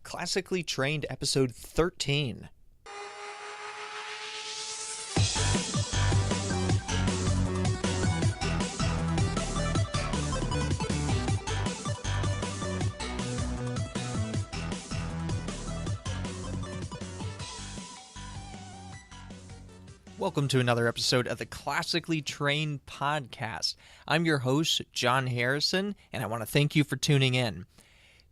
Classically Trained episode 13. Welcome to another episode of the Classically Trained podcast. I'm your host, John Harrison, and I want to thank you for tuning in.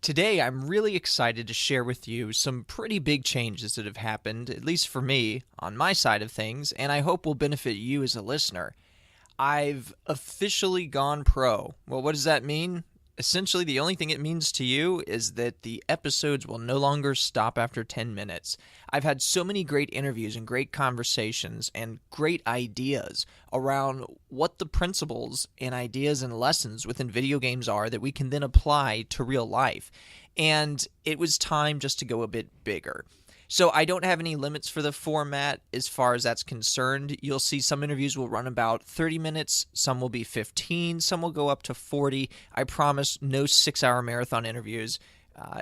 Today, I'm really excited to share with you some pretty big changes that have happened, at least for me, on my side of things, and I hope will benefit you as a listener. I've officially gone pro. Well, what does that mean? Essentially, the only thing it means to you is that the episodes will no longer stop after 10 minutes. I've had so many great interviews and great conversations and great ideas around what the principles and ideas and lessons within video games are that we can then apply to real life. And it was time just to go a bit bigger. So I don't have any limits for the format as far as that's concerned. You'll see some interviews will run about 30 minutes, some will be 15, some will go up to 40. I promise no 6-hour marathon interviews.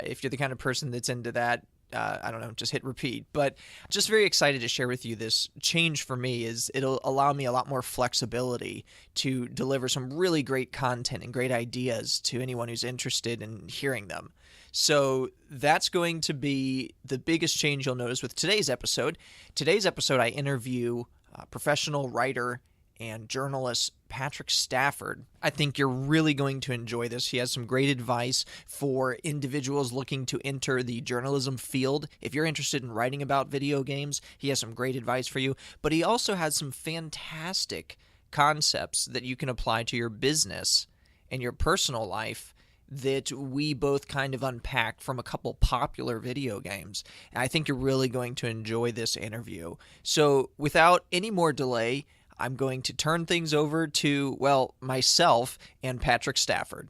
If you're the kind of person that's into that, I don't know, just hit repeat. But just very excited to share with you this change for me is it'll allow me a lot more flexibility to deliver some really great content and great ideas to anyone who's interested in hearing them. So that's going to be the biggest change you'll notice with today's episode. Today's episode, I interview professional writer and journalist Patrick Stafford. I think you're really going to enjoy this. He has some great advice for individuals looking to enter the journalism field. If you're interested in writing about video games, he has some great advice for you. But he also has some fantastic concepts that you can apply to your business and your personal life that we both kind of unpacked from a couple popular video games. And I think you're really going to enjoy this interview. So without any more delay, I'm going to turn things over to, well, myself and Patrick Stafford.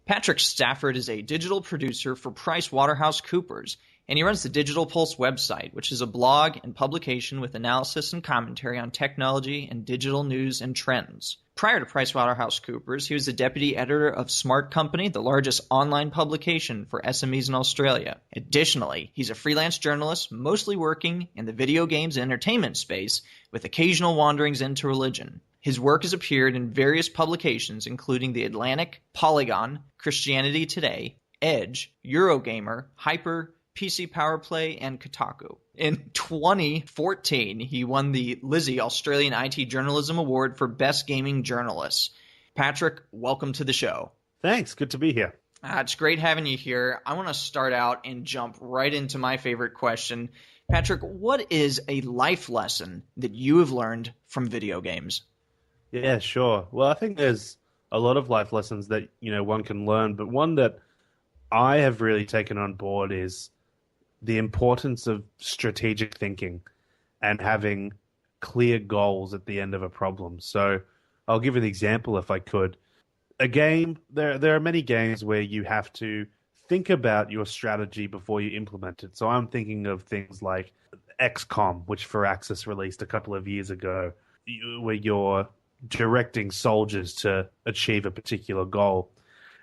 Patrick Stafford is a digital producer for PricewaterhouseCoopers, and he runs the Digital Pulse website, which is a blog and publication with analysis and commentary on technology and digital news and trends. Prior to PricewaterhouseCoopers, he was the deputy editor of Smart Company, the largest online publication for SMEs in Australia. Additionally, he's a freelance journalist, mostly working in the video games and entertainment space, with occasional wanderings into religion. His work has appeared in various publications, including The Atlantic, Polygon, Christianity Today, Edge, Eurogamer, Hyper, PC PowerPlay, and Kotaku. In 2014, he won the Lizzie Australian IT Journalism Award for Best Gaming Journalist. Patrick, welcome to the show. Thanks. Good to be here. It's great having you here. I want to start out and jump right into my favorite question. Patrick, what is a life lesson that you have learned from video games? Yeah, sure. Well, I think there's a lot of life lessons that, one can learn, but one that I have really taken on board is the importance of strategic thinking and having clear goals at the end of a problem. So I'll give an example if I could. A game, there are many games where you have to think about your strategy before you implement it. So I'm thinking of things like XCOM, which Firaxis released a couple of years ago, where you're directing soldiers to achieve a particular goal.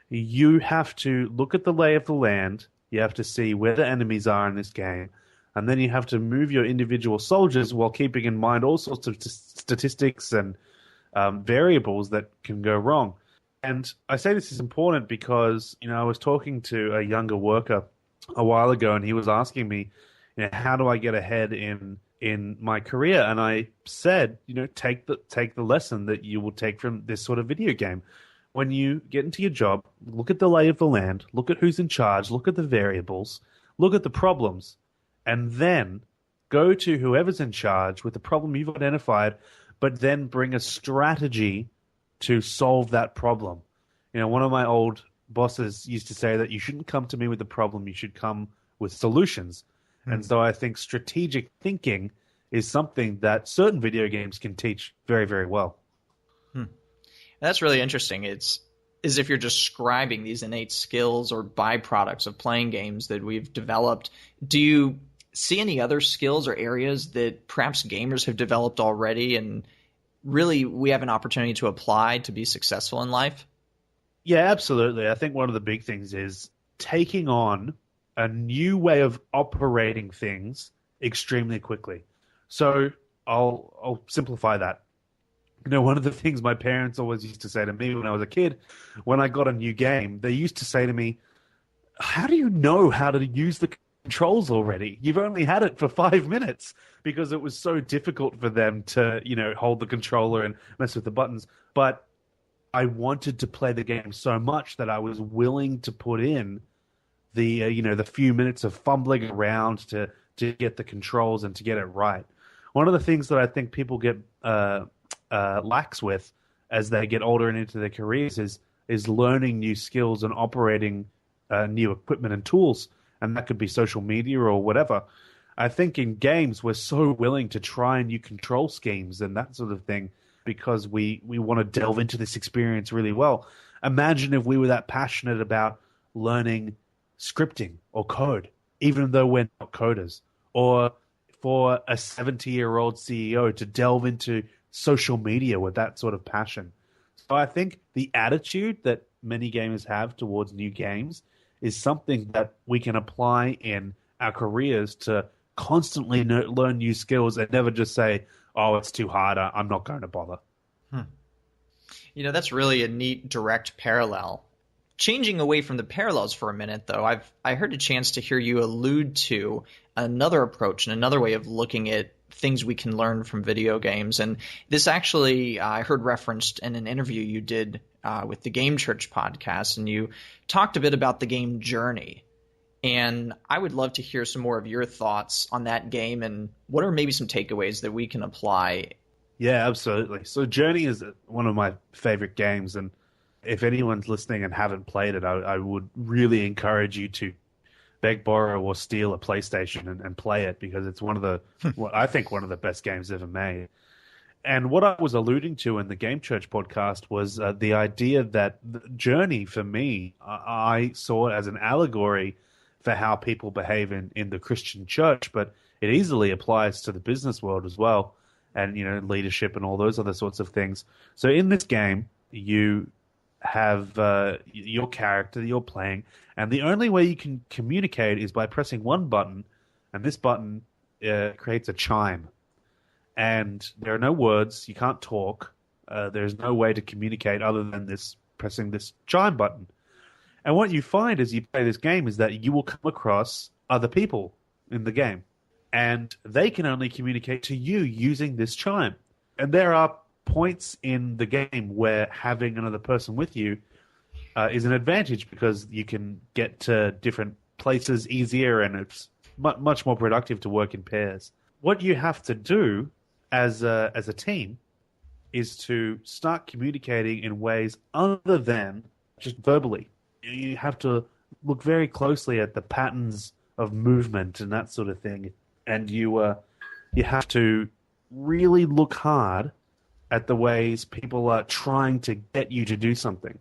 You have to look at the lay of the land. You have to see where the enemies are in this game, and then you have to move your individual soldiers while keeping in mind all sorts of statistics and variables that can go wrong. And I say this is important because, I was talking to a younger worker a while ago, and he was asking me, how do I get ahead in my career? And I said, take the lesson that you will take from this sort of video game. When you get into your job, look at the lay of the land, look at who's in charge, look at the variables, look at the problems, and then go to whoever's in charge with the problem you've identified, but then bring a strategy to solve that problem. One of my old bosses used to say that you shouldn't come to me with a problem, you should come with solutions. And so I think strategic thinking is something that certain video games can teach very, very well. That's really interesting. It's as if you're describing these innate skills or byproducts of playing games that we've developed. Do you see any other skills or areas that perhaps gamers have developed already and really we have an opportunity to apply to be successful in life? Yeah, absolutely. I think one of the big things is taking on a new way of operating things extremely quickly. So I'll simplify that. One of the things my parents always used to say to me when I was a kid, when I got a new game, they used to say to me, how do you know how to use the controls already? You've only had it for 5 minutes, because it was so difficult for them to, hold the controller and mess with the buttons. But I wanted to play the game so much that I was willing to put in the few minutes of fumbling around to get the controls and to get it right. One of the things that I think people get lax with as they get older and into their careers is learning new skills and operating new equipment and tools, and that could be social media or whatever. I think in games we're so willing to try new control schemes and that sort of thing because we want to delve into this experience really well. Imagine if we were that passionate about learning scripting or code, even though we're not coders, or for a 70-year-old CEO to delve into social media with that sort of passion. So I think the attitude that many gamers have towards new games is something that we can apply in our careers to constantly learn new skills and never just say, oh, it's too hard, I'm not going to bother. That's really a neat direct parallel. Changing away from the parallels for a minute, though, I heard a chance to hear you allude to another approach and another way of looking at things we can learn from video games. And this actually, I heard referenced in an interview you did with the Game Church podcast, and you talked a bit about the game Journey. And I would love to hear some more of your thoughts on that game and what are maybe some takeaways that we can apply. Yeah, absolutely. So Journey is one of my favorite games, and if anyone's listening and haven't played it, I would really encourage you to beg, borrow, or steal a PlayStation and play it, because it's one of the, I think, one of the best games ever made. And what I was alluding to in the Game Church podcast was the idea that the Journey, for me, I saw it as an allegory for how people behave in the Christian church, but it easily applies to the business world as well, and leadership and all those other sorts of things. So in this game, you have your character that you're playing, and the only way you can communicate is by pressing one button, and this button creates a chime. And there are no words, you can't talk, there's no way to communicate other than pressing this chime button. And what you find as you play this game is that you will come across other people in the game, and they can only communicate to you using this chime. And there are points in the game where having another person with you is an advantage, because you can get to different places easier, and it's much more productive to work in pairs. What you have to do as a team is to start communicating in ways other than just verbally. You have to look very closely at the patterns of movement and that sort of thing, and you have to really look hard at the ways people are trying to get you to do something.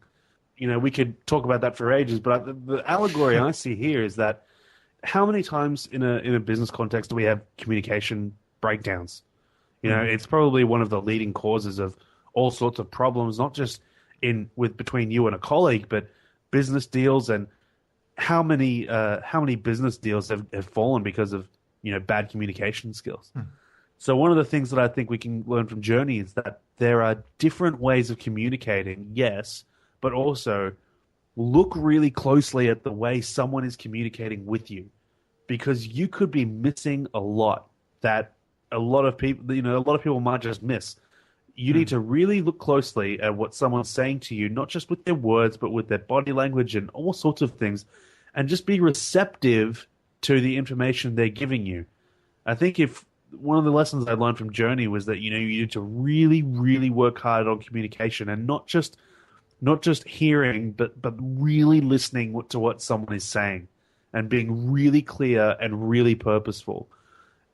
We could talk about that for ages, but the allegory I see here is that how many times in a business context do we have communication breakdowns? It's probably one of the leading causes of all sorts of problems, not just between you and a colleague, but business deals. And how many business deals have fallen because of bad communication skills. So one of the things that I think we can learn from Journey is that there are different ways of communicating, yes, but also look really closely at the way someone is communicating with you, because you could be missing a lot that a lot of people might just miss. You need to really look closely at what someone's saying to you, not just with their words, but with their body language and all sorts of things, and just be receptive to the information they're giving you. I think one of the lessons I learned from Journey was that you need to really, really work hard on communication, and not just hearing, but really listening to what someone is saying, and being really clear and really purposeful,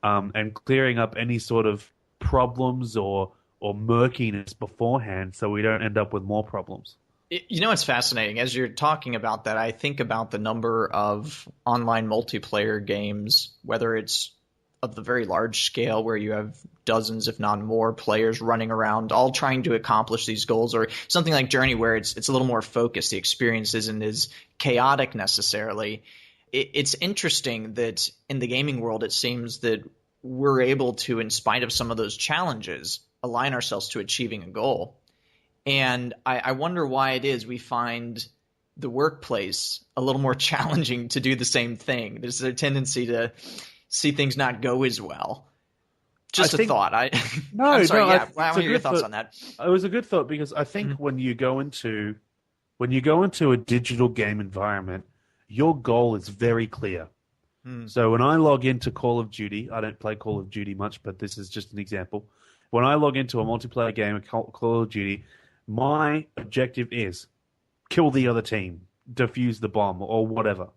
and clearing up any sort of problems or murkiness beforehand, so we don't end up with more problems. It's fascinating. As you're talking about that, I think about the number of online multiplayer games, whether it's of the very large scale where you have dozens, if not more, players running around all trying to accomplish these goals, or something like Journey where it's a little more focused. The experience isn't as chaotic necessarily. it's interesting that in the gaming world, it seems that we're able to, in spite of some of those challenges, align ourselves to achieving a goal. And I wonder why it is we find the workplace a little more challenging to do the same thing. There's a tendency to see things not go as well. Just I a think thought. no, I'm sorry. no. Yeah, I It's want a to hear your good thoughts thought. on that. It was a good thought because I think Mhm. when you go into a digital game environment, your goal is very clear. Mm. So when I log into Call of Duty, I don't play Call of Duty much, but this is just an example. When I log into a multiplayer game of Call of Duty, my objective is kill the other team, defuse the bomb, or whatever.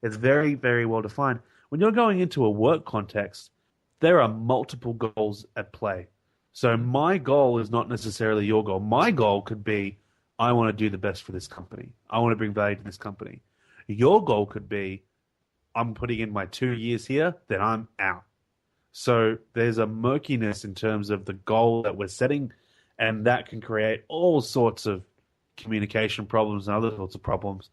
It's very, very well defined. When you're going into a work context, there are multiple goals at play. So my goal is not necessarily your goal. My goal could be, I want to do the best for this company. I want to bring value to this company. Your goal could be, I'm putting in my 2 years here, then I'm out. So there's a murkiness in terms of the goal that we're setting, and that can create all sorts of communication problems and other sorts of problems.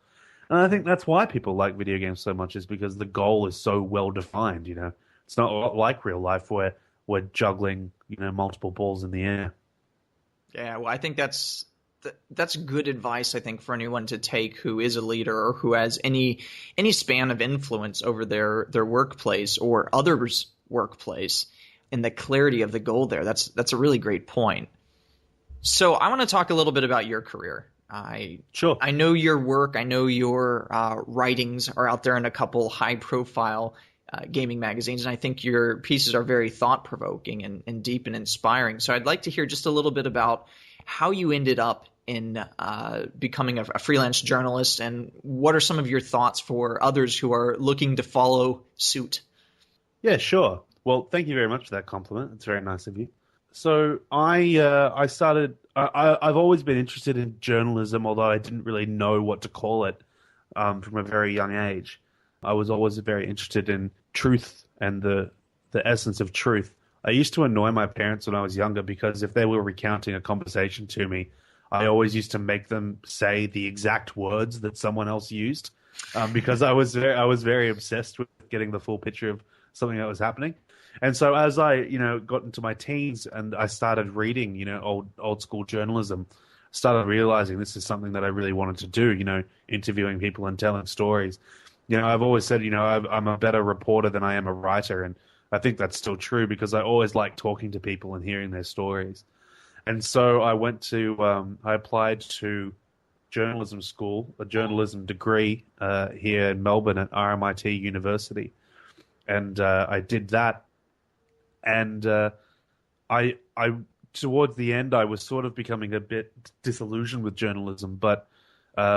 And I think that's why people like video games so much is because the goal is so well defined, you know. It's not like real life where we're juggling, multiple balls in the air. Yeah, well, I think that's good advice. I think for anyone to take who is a leader or who has any span of influence over their workplace or others' workplace, and the clarity of the goal there. That's a really great point. So I want to talk a little bit about your career. Sure. I know your work. I know your writings are out there in a couple high profile gaming magazines, and I think your pieces are very thought provoking and deep and inspiring. So I'd like to hear just a little bit about how you ended up in becoming a freelance journalist, and what are some of your thoughts for others who are looking to follow suit? Yeah, sure. Well, thank you very much for that compliment. It's very nice of you. So I started. I've always been interested in journalism, although I didn't really know what to call it from a very young age. I was always very interested in truth and the essence of truth. I used to annoy my parents when I was younger because if they were recounting a conversation to me, I always used to make them say the exact words that someone else used because I was very obsessed with getting the full picture of something that was happening. And so as I, got into my teens and I started reading, old school journalism, started realizing this is something that I really wanted to do, interviewing people and telling stories. I've always said, I'm a better reporter than I am a writer, and I think that's still true because I always like talking to people and hearing their stories. And so I applied to journalism school, a journalism degree here in Melbourne at RMIT University, and I did that. And I towards the end, I was sort of becoming a bit disillusioned with journalism, but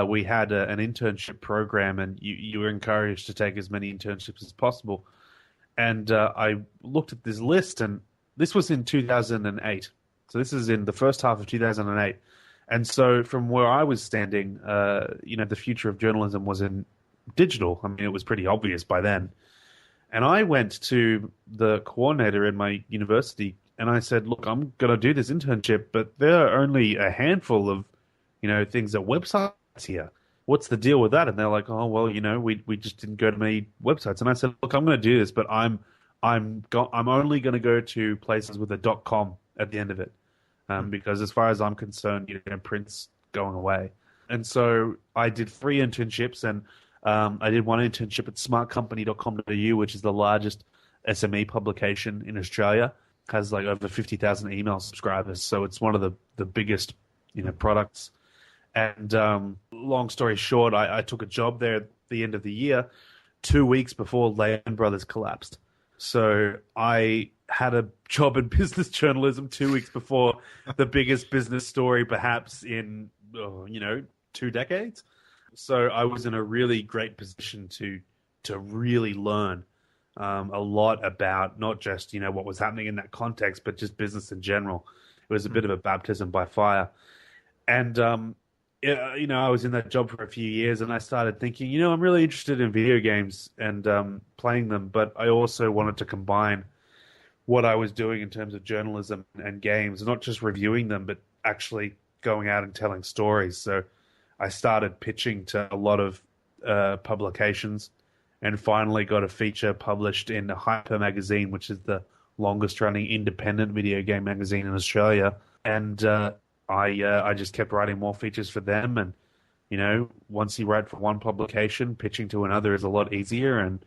we had an internship program, and you were encouraged to take as many internships as possible. And I looked at this list, and this was in 2008. So this is in the first half of 2008. And so from where I was standing, the future of journalism was in digital. I mean, it was pretty obvious by then. And I went to the coordinator in my university and I said, look, I'm going to do this internship, but there are only a handful of, things at websites here. What's the deal with that? And they're like, oh, well, we just didn't go to many websites. And I said, look, I'm going to do this, but I'm only going to go to places with a .com at the end of it. Because as far as I'm concerned, print's going away. And so I did 3 internships, and I did one internship at smartcompany.com.au, which is the largest SME publication in Australia. Has like over 50,000 email subscribers, so it's one of the biggest, products. And long story short, I took a job there at the end of the year, 2 weeks before Lehman Brothers collapsed. So I had a job in business journalism 2 weeks before the biggest business story perhaps in 2 decades. So I was in a really great position to really learn a lot about not just what was happening in that context, but just business in general. It was a bit of a baptism by fire, and I was in that job for a few years, and I started thinking, I'm really interested in video games and playing them, but I also wanted to combine what I was doing in terms of journalism and games, not just reviewing them, but actually going out and telling stories. So I started pitching to a lot of publications and finally got a feature published in Hyper magazine, which is the longest running independent video game magazine in Australia. And I just kept writing more features for them. And, once you write for one publication, pitching to another is a lot easier. And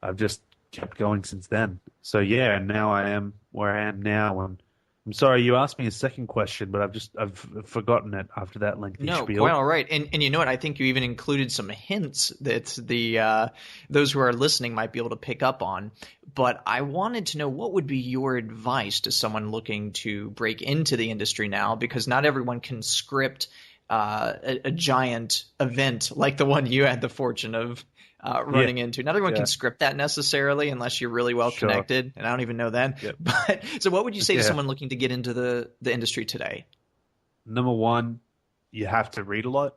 I've just kept going since then. So yeah, and now I am where I am now. And I'm sorry, you asked me a second question, but I've forgotten it after that lengthy No, spiel. quite all right. And you know what? I think you even included some hints that the those who are listening might be able to pick up on. But I wanted to know, what would be your advice to someone looking to break into the industry now? Because not everyone can script a giant event like the one you had the fortune of running into. Not everyone can script that necessarily unless you're really well Sure. connected, and I don't even know then. Yep. But so what would you say to Yeah. someone looking to get into the industry today? Number one, you have to read a lot,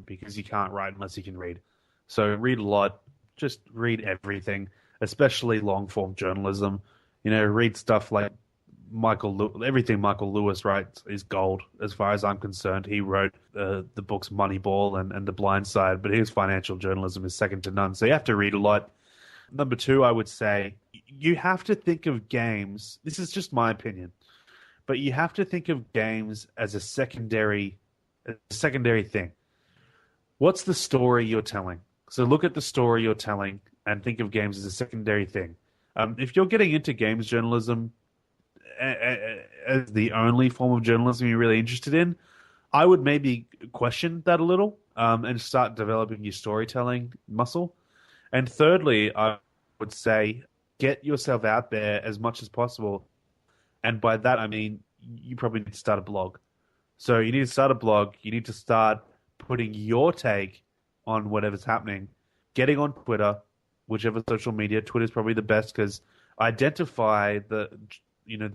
because you can't write unless you can read. So read a lot, just read everything, especially long form journalism. Read stuff like everything Michael Lewis writes is gold as far as I'm concerned. He wrote the books Moneyball and The Blind Side, but his financial journalism is second to none. So you have to read a lot. Number two, I would say you have to think of games. This is just my opinion, but you have to think of games as a secondary thing. What's the story you're telling? So look at the story you're telling and think of games as a secondary thing. If you're getting into games journalism as the only form of journalism you're really interested in, I would maybe question that a little, and start developing your storytelling muscle. And thirdly, I would say get yourself out there as much as possible. And by that, I mean, you probably need to start a blog. So you need to start a blog. You need to start putting your take on whatever's happening, getting on Twitter, whichever social media. Twitter's probably the best because identify the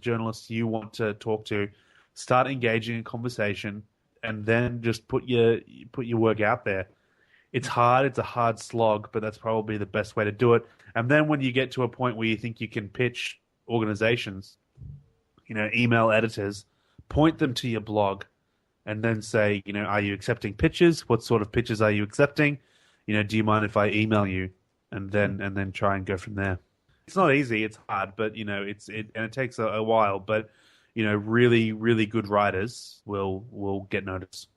journalists you want to talk to, start engaging in conversation, and then just put your work out there. It's hard. It's a hard slog, but that's probably the best way to do it. And then when you get to a point where you think you can pitch organizations, email editors, point them to your blog, and then say, are you accepting pitches? What sort of pitches are you accepting? Do you mind if I email you? And then try and go from there. It's not easy. It's hard, but it takes a while. But really, really good writers will get noticed.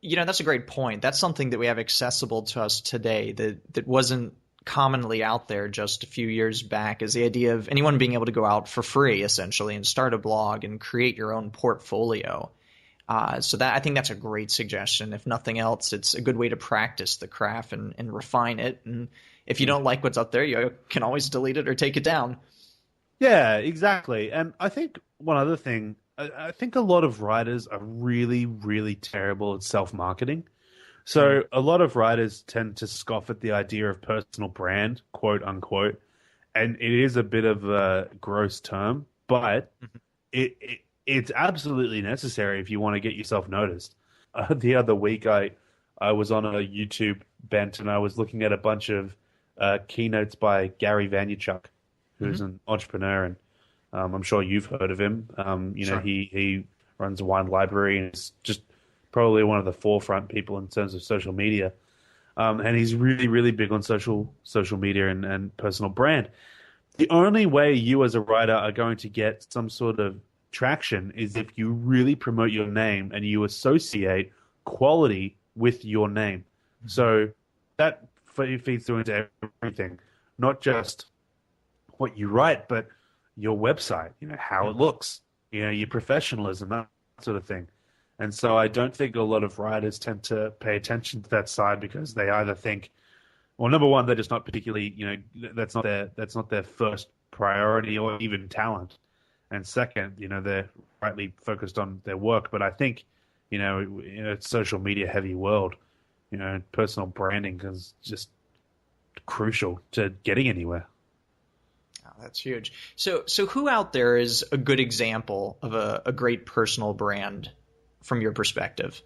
That's a great point. That's something that we have accessible to us today that wasn't commonly out there just a few years back, is the idea of anyone being able to go out for free, essentially, and start a blog and create your own portfolio. So I think that's a great suggestion. If nothing else, it's a good way to practice the craft and refine it. And if you don't like what's up there, you can always delete it or take it down. Yeah, exactly. And I think one other thing, I think a lot of writers are really, really terrible at self-marketing. So a lot of writers tend to scoff at the idea of personal brand, quote unquote. And it is a bit of a gross term, but it's absolutely necessary if you want to get yourself noticed. The other week, I was on a YouTube bent and I was looking at a bunch of keynotes by Gary Vaynerchuk, who's an entrepreneur, and I'm sure you've heard of him. Sure. He runs a wine library and is just probably one of the forefront people in terms of social media. And he's really, really big on social media and personal brand. The only way you as a writer are going to get some sort of traction is if you really promote your name and you associate quality with your name. So that feeds through into everything, not just what you write, but your website, how it looks, your professionalism, that sort of thing. And so I don't think a lot of writers tend to pay attention to that side because they either think, well, number one, they're just not particularly, that's not their first priority or even talent. And second, they're rightly focused on their work. But I think, in a social media heavy world, personal branding is just crucial to getting anywhere. Oh, that's huge. So who out there is a good example of a great personal brand from your perspective?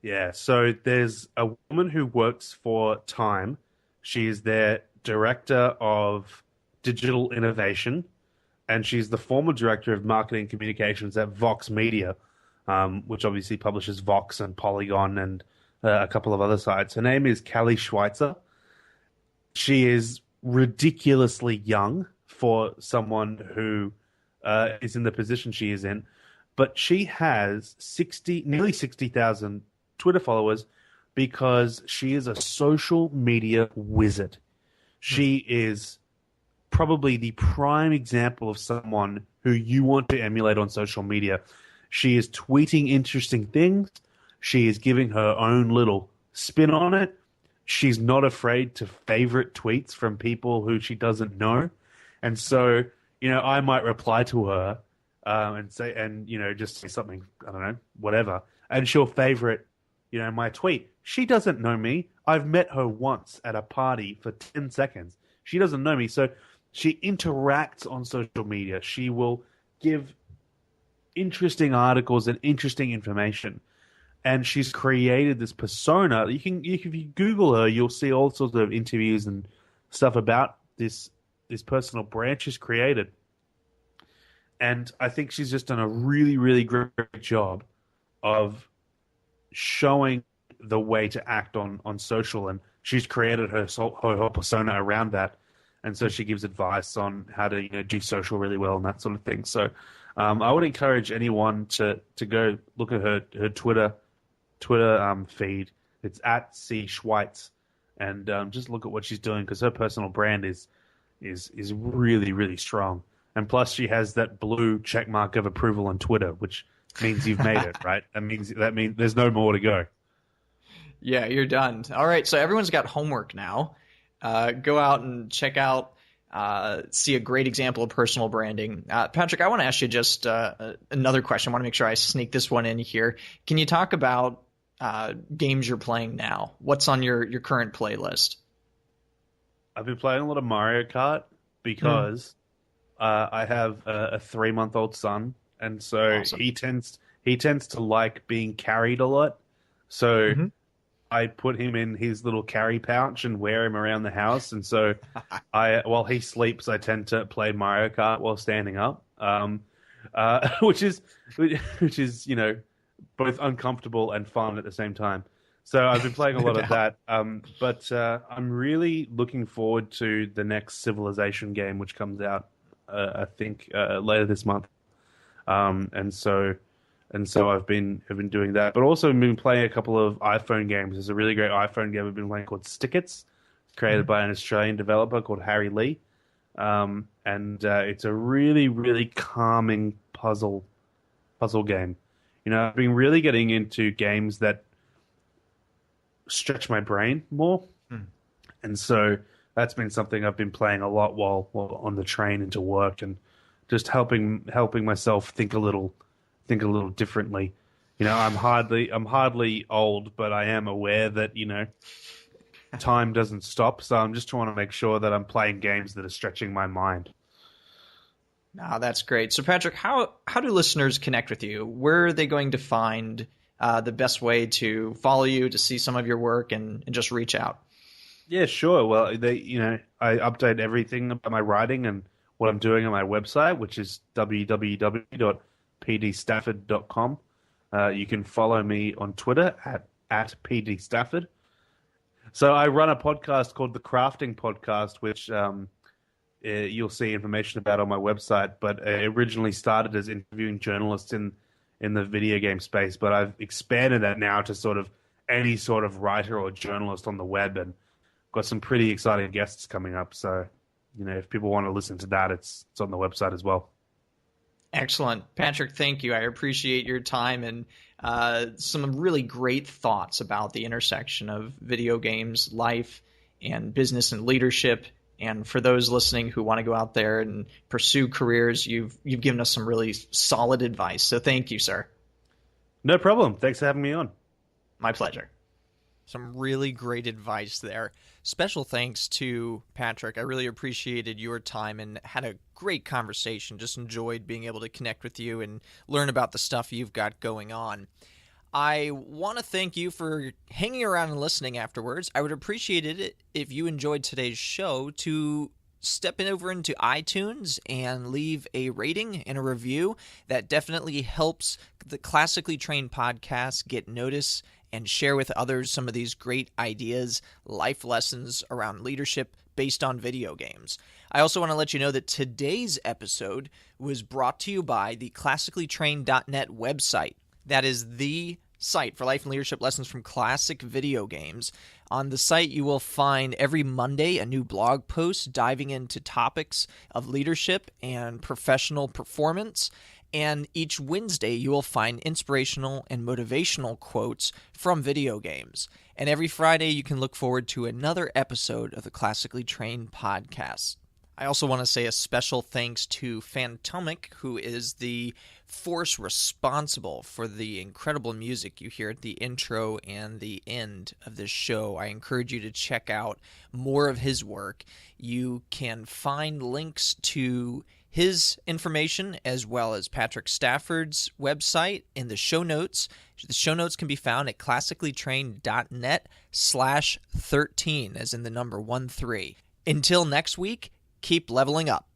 Yeah, so there's a woman who works for Time. She is their director of digital innovation, and she's the former director of marketing communications at Vox Media, which obviously publishes Vox and Polygon and a couple of other sites. Her name is Callie Schweitzer. She is ridiculously young for someone who is in the position she is in, but she has nearly 60,000 Twitter followers because she is a social media wizard. She is probably the prime example of someone who you want to emulate on social media. She is tweeting interesting things. She is giving her own little spin on it. She's not afraid to favorite tweets from people who she doesn't know. And so, I might reply to her and say, just say something, I don't know, whatever. And she'll favorite, my tweet. She doesn't know me. I've met her once at a party for 10 seconds. She doesn't know me. So she interacts on social media. She will give interesting articles and interesting information. And she's created this persona. If you Google her, you'll see all sorts of interviews and stuff about this personal brand she's created. And I think she's just done a really, really great job of showing the way to act on social. And she's created her whole persona around that. And so she gives advice on how to do social really well and that sort of thing. So I would encourage anyone to go look at her Twitter feed. It's at C Schweitz, and just look at what she's doing because her personal brand is really, really strong. And plus, she has that blue check mark of approval on Twitter, which means you've made it, right? That means there's no more to go. Yeah, you're done. All right, so everyone's got homework now. Go out and check out, see a great example of personal branding. Patrick, I want to ask you just another question. I want to make sure I sneak this one in here. Can you talk about games you're playing now? What's on your current playlist? I've been playing a lot of Mario Kart because I have a 3-month-old son, and so Awesome. he tends to like being carried a lot. So I put him in his little carry pouch and wear him around the house. And so while he sleeps, I tend to play Mario Kart while standing up, which is, both uncomfortable and fun at the same time. So I've been playing a lot of that. But I'm really looking forward to the next Civilization game, which comes out, I think, later this month. And so I've been doing that, but also been playing a couple of iPhone games. There's a really great iPhone game I've been playing called Stickets, created by an Australian developer called Harry Lee, and it's a really, really calming puzzle game. I've been really getting into games that stretch my brain more, and so that's been something I've been playing a lot while on the train into work, and just helping myself think a little differently. I'm hardly old, but I am aware that, time doesn't stop. So I'm just trying to make sure that I'm playing games that are stretching my mind. Oh, that's great. So Patrick, how do listeners connect with you? Where are they going to find the best way to follow you, to see some of your work and just reach out? Yeah, sure. Well, I update everything about my writing and what I'm doing on my website, which is www.pdstafford.com. You can follow me on Twitter at pdstafford. So I run a podcast called The Crafting Podcast, which you'll see information about on my website. But it originally started as interviewing journalists in the video game space, but I've expanded that now to sort of any sort of writer or journalist on the web, and got some pretty exciting guests coming up. So, if people want to listen to that, it's on the website as well. Excellent. Patrick, thank you. I appreciate your time and some really great thoughts about the intersection of video games, life, and business and leadership. And for those listening who want to go out there and pursue careers, you've given us some really solid advice. So thank you, sir. No problem. Thanks for having me on. My pleasure. Some really great advice there. Special thanks to Patrick. I really appreciated your time and had a great conversation. Just enjoyed being able to connect with you and learn about the stuff you've got going on. I want to thank you for hanging around and listening afterwards. I would appreciate it if you enjoyed today's show to step over into iTunes and leave a rating and a review. That definitely helps the Classically Trained podcast get notice and share with others some of these great ideas, life lessons around leadership based on video games. I also want to let you know that today's episode was brought to you by the classicallytrained.net website. That is the site for life and leadership lessons from classic video games. On the site, you will find every Monday a new blog post diving into topics of leadership and professional performance. And each Wednesday, you will find inspirational and motivational quotes from video games. And every Friday, you can look forward to another episode of the Classically Trained podcast. I also want to say a special thanks to Fantomic, who is the force responsible for the incredible music you hear at the intro and the end of this show. I encourage you to check out more of his work. You can find links to his information as well as Patrick Stafford's website in the show notes. The show notes can be found at classicallytrained.net/13, as in the number 13. Until next week, keep leveling up.